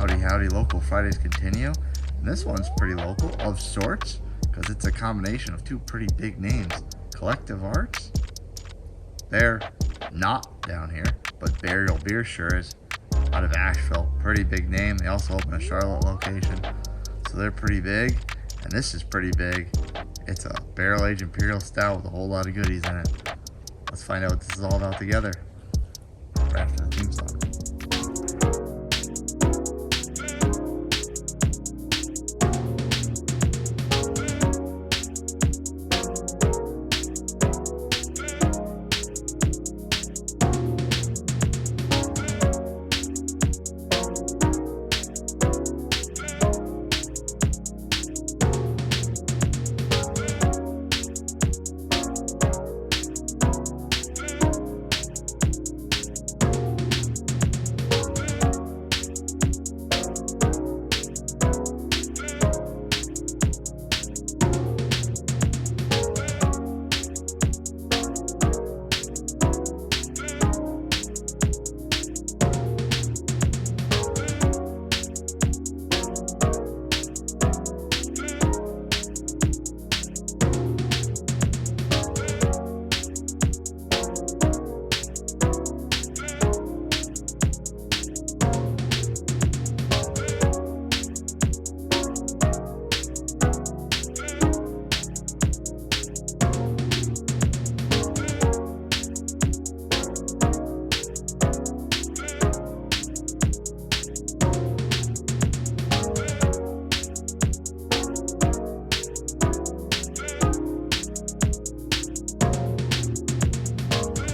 Howdy, howdy, local Fridays continue. And this one's pretty local of sorts because it's a combination of two pretty big names. Collective Arts, they're not down here, but Burial Beer sure is, out of Asheville. Pretty big name. They also open a Charlotte location, so they're pretty big. And this is pretty big. It's a barrel-aged Imperial Stout with a whole lot of goodies in it. Let's find out what this is all about together right after the theme song.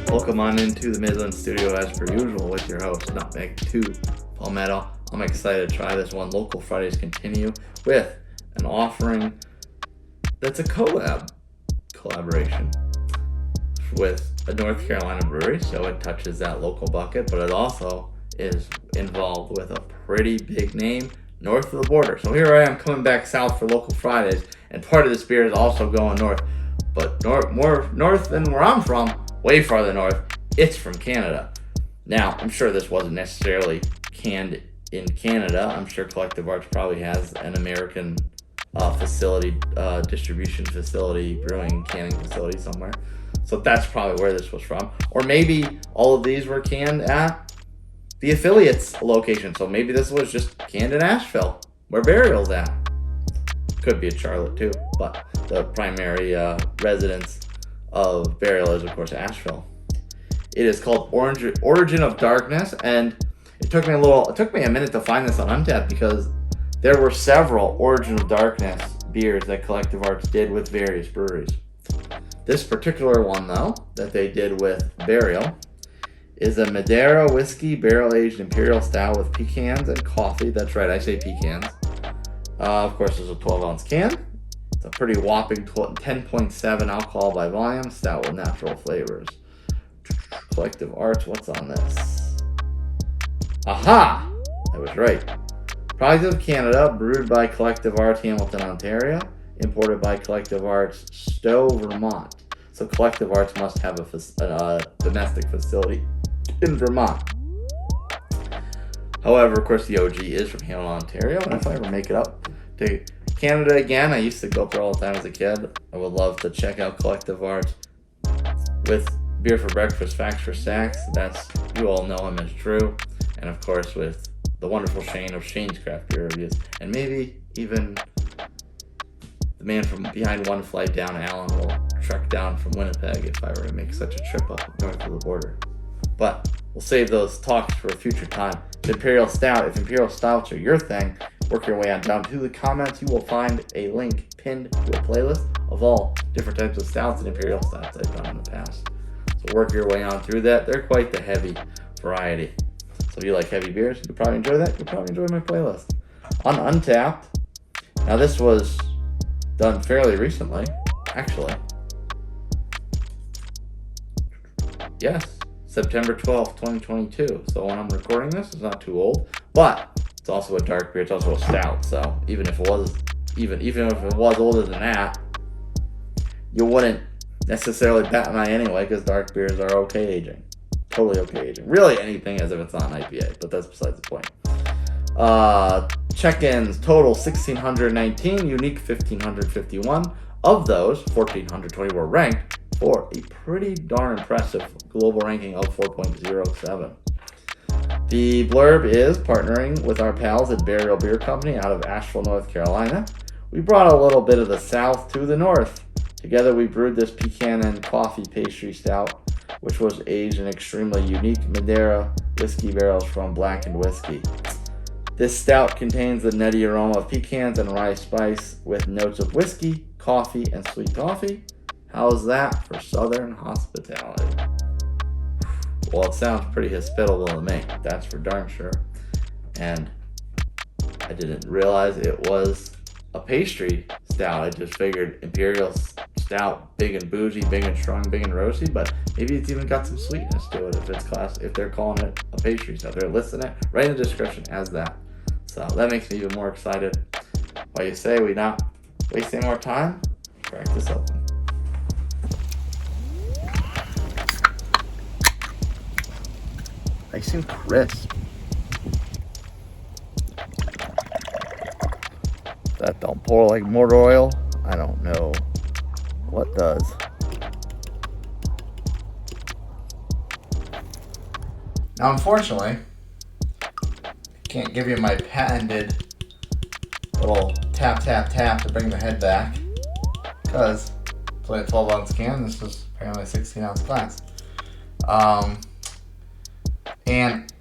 Welcome on into the Midland studio as per usual with your host, Nutmeg 2, Palmetto. I'm excited to try this one. Local Fridays continue with an offering that's a collaboration with a North Carolina brewery, so it touches that local bucket, but it also is involved with a pretty big name north of the border. So here I am coming back south for Local Fridays, and part of this beer is also going north, but more north than where I'm from. Way farther north, it's from Canada. Now, I'm sure this wasn't necessarily canned in Canada. I'm sure Collective Arts probably has an American facility, distribution facility, brewing, canning facility somewhere. So that's probably where this was from. Or maybe all of these were canned at the affiliates location. So maybe this was just canned in Asheville, where Burial's at. Could be at Charlotte too, but the primary residence of Burial is, of course, Asheville. It is called Origin of Darkness, and it took me a minute to find this on Untappd because there were several Origin of Darkness beers that Collective Arts did with various breweries. This particular one, though, that they did with Burial is a Madeira Whiskey Barrel-Aged Imperial Stout with pecans and coffee. That's right, I say pecans. Of course, there's a 12-ounce can. It's a pretty whopping 10.7 alcohol by volume, stout with natural flavors. Collective Arts, what's on this? Aha! I was right. Product of Canada, brewed by Collective Arts, Hamilton, Ontario. Imported by Collective Arts, Stowe, Vermont. So Collective Arts must have a domestic facility in Vermont. However, of course, the OG is from Hamilton, Ontario, and if I ever make it up to Canada again, I used to go up there all the time as a kid. I would love to check out Collective Arts with Beer for Breakfast, Facts for Stacks. That's, you all know him as Drew. And of course with the wonderful Shane of Shane's Craft Beer Reviews. And maybe even the man from behind One Flight Down, Alan, will trek down from Winnipeg if I were to make such a trip up north of the border. But we'll save those talks for a future time. The Imperial Stout, if Imperial Stouts are your thing, work your way on down to the comments. You will find a link pinned to a playlist of all different types of stouts and Imperial Stouts I've done in the past. So work your way on through that. They're quite the heavy variety. So if you like heavy beers, you'll probably enjoy that. You'll probably enjoy my playlist. On Untappd, now this was done fairly recently, actually. Yes, September 12th, 2022. So when I'm recording this, it's not too old, but it's also a dark beer. It's also a stout. So even if it was older than that, you wouldn't necessarily bat an eye anyway, because dark beers are okay aging. Totally okay aging. Really anything as if it's not an IPA, but that's besides the point. Check-ins total 1,619, unique 1,551. Of those, 1,420 were ranked for a pretty darn impressive global ranking of 4.07. The blurb is partnering with our pals at Imperial Beer Company out of Asheville, North Carolina. We brought a little bit of the south to the north. Together we brewed this pecan and coffee pastry stout, which was aged in extremely unique Madeira Whiskey Barrels from Blackened Whiskey. This stout contains the nutty aroma of pecans and rye spice with notes of whiskey, coffee, and sweet toffee. How's that for southern hospitality? Well, it sounds pretty hospitable to me, that's for darn sure. And I didn't realize it was a pastry stout. I just figured Imperial stout, big and bougie, big and strong, big and roasty, but maybe it's even got some sweetness to it if they're calling it a pastry stout. They're listing it right in the description as that. So that makes me even more excited. While you say we not wasting more time, crack this open. Nice and crisp. That don't pour like motor oil. I don't know what does. Now, unfortunately, I can't give you my patented little tap, tap, tap to bring the head back, because it's only a 12-ounce can. This is apparently a 16-ounce glass. And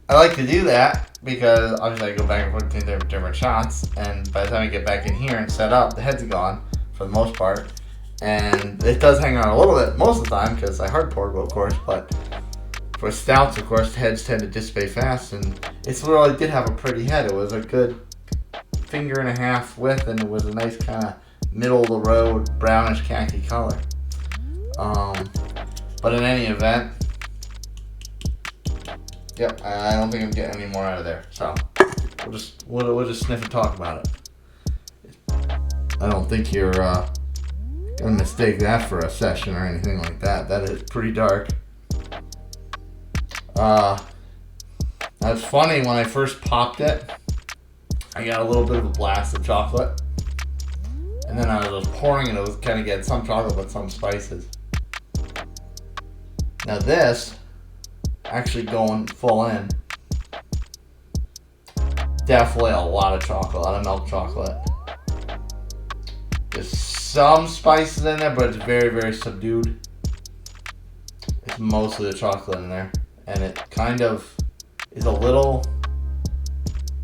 I like to do that because obviously I go back and forth between different shots, and by the time I get back in here and set up, the head's gone for the most part. And it does hang on a little bit most of the time because I hard poured, of course, but for stouts, of course, the heads tend to dissipate fast, and it really did have a pretty head. It was a good finger and a half width, and it was a nice kind of middle of the road brownish khaki color. But in any event, yep, I don't think I'm getting any more out of there. So we'll just sniff and talk about it. I don't think you're gonna mistake that for a session or anything like that. That is pretty dark. That's funny. When I first popped it, I got a little bit of a blast of chocolate, and then I was pouring it. It was kind of getting some chocolate but some spices. Now this, actually going full in, definitely a lot of chocolate, a lot of milk chocolate. There's some spices in there, but it's very, very subdued. It's mostly the chocolate in there, and it kind of is a little,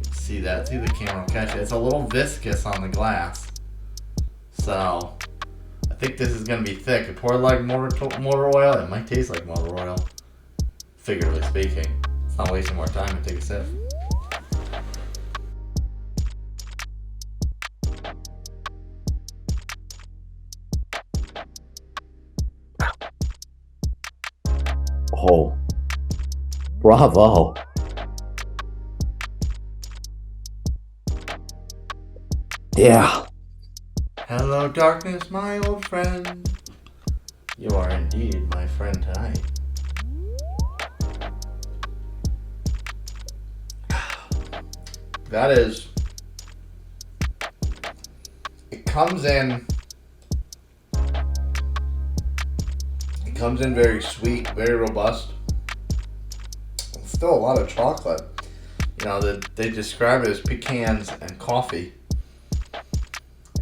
let's see that, see the camera will catch it. It's a little viscous on the glass. So I think this is going to be thick. It poured like motor oil. It might taste like motor oil, figuratively speaking. It's not wasting more time to take a sip. Oh, bravo. Yeah. Hello, darkness, my old friend. You are indeed my friend tonight. That is, it comes in very sweet, very robust. It's still a lot of chocolate. You know, they describe it as pecans and coffee.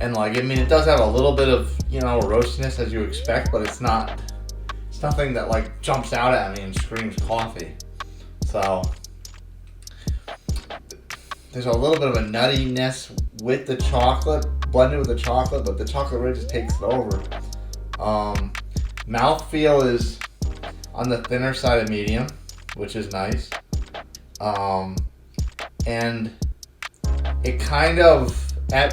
And like, I mean, it does have a little bit of, you know, roastiness as you expect, but it's nothing that like jumps out at me and screams coffee. So there's a little bit of a nuttiness with the chocolate, blended with the chocolate, but the chocolate really just takes it over. Mouthfeel is on the thinner side of medium, which is nice. And it kind of,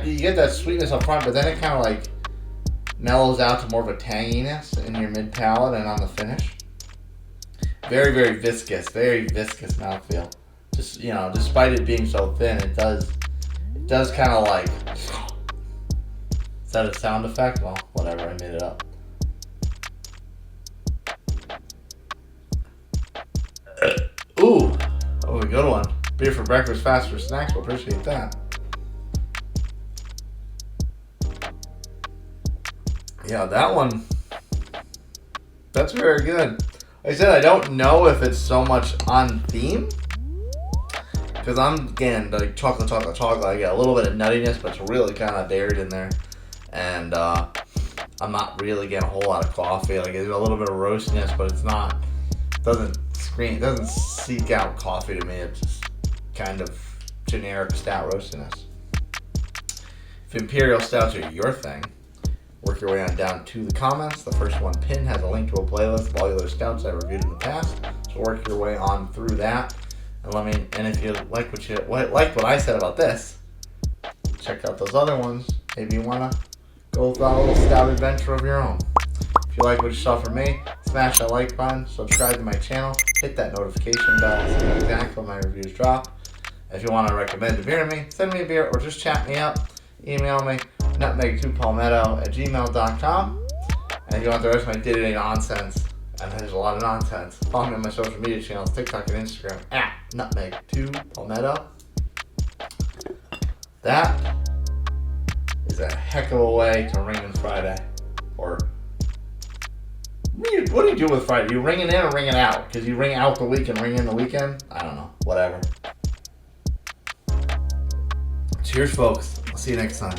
you get that sweetness up front, but then it kind of like mellows out to more of a tanginess in your mid palate and on the finish. Very, very viscous mouthfeel. Just, you know, despite it being so thin, it does kind of like, is that a sound effect? Well, whatever, I made it up. Ooh, that was a good one. Beer for breakfast, fast for snacks. We'll appreciate that. Yeah, that one. That's very good. Like I said, I don't know if it's so much on theme. Because I'm, again, like chocolate. I get a little bit of nuttiness, but it's really kind of buried in there. And I'm not really getting a whole lot of coffee. Like, there's a little bit of roastiness, but it's not, doesn't seek out coffee to me. It's just kind of generic stout roastiness. If Imperial Stouts are your thing, work your way on down to the comments. The first one pinned has a link to a playlist of all the other stouts I reviewed in the past. So work your way on through that. And if you like what I said about this, check out those other ones. Maybe you wanna go on a little stout adventure of your own. If you like what you saw from me, smash that like button, subscribe to my channel, hit that notification bell so you know exactly when my reviews drop. If you want to recommend a beer to me, send me a beer or just chat me up. Email me, nutmeg2palmetto@gmail.com. And if you want the rest of my day-to-day nonsense, and there's a lot of nonsense, follow me on my social media channels, TikTok and Instagram, @nutmeg2palmetto. That is a heck of a way to ring in Friday. Or, what do you do with Friday? You ring it in or ring it out? Because you ring out the week and ring in the weekend? I don't know. Whatever. Cheers, folks. I'll see you next time.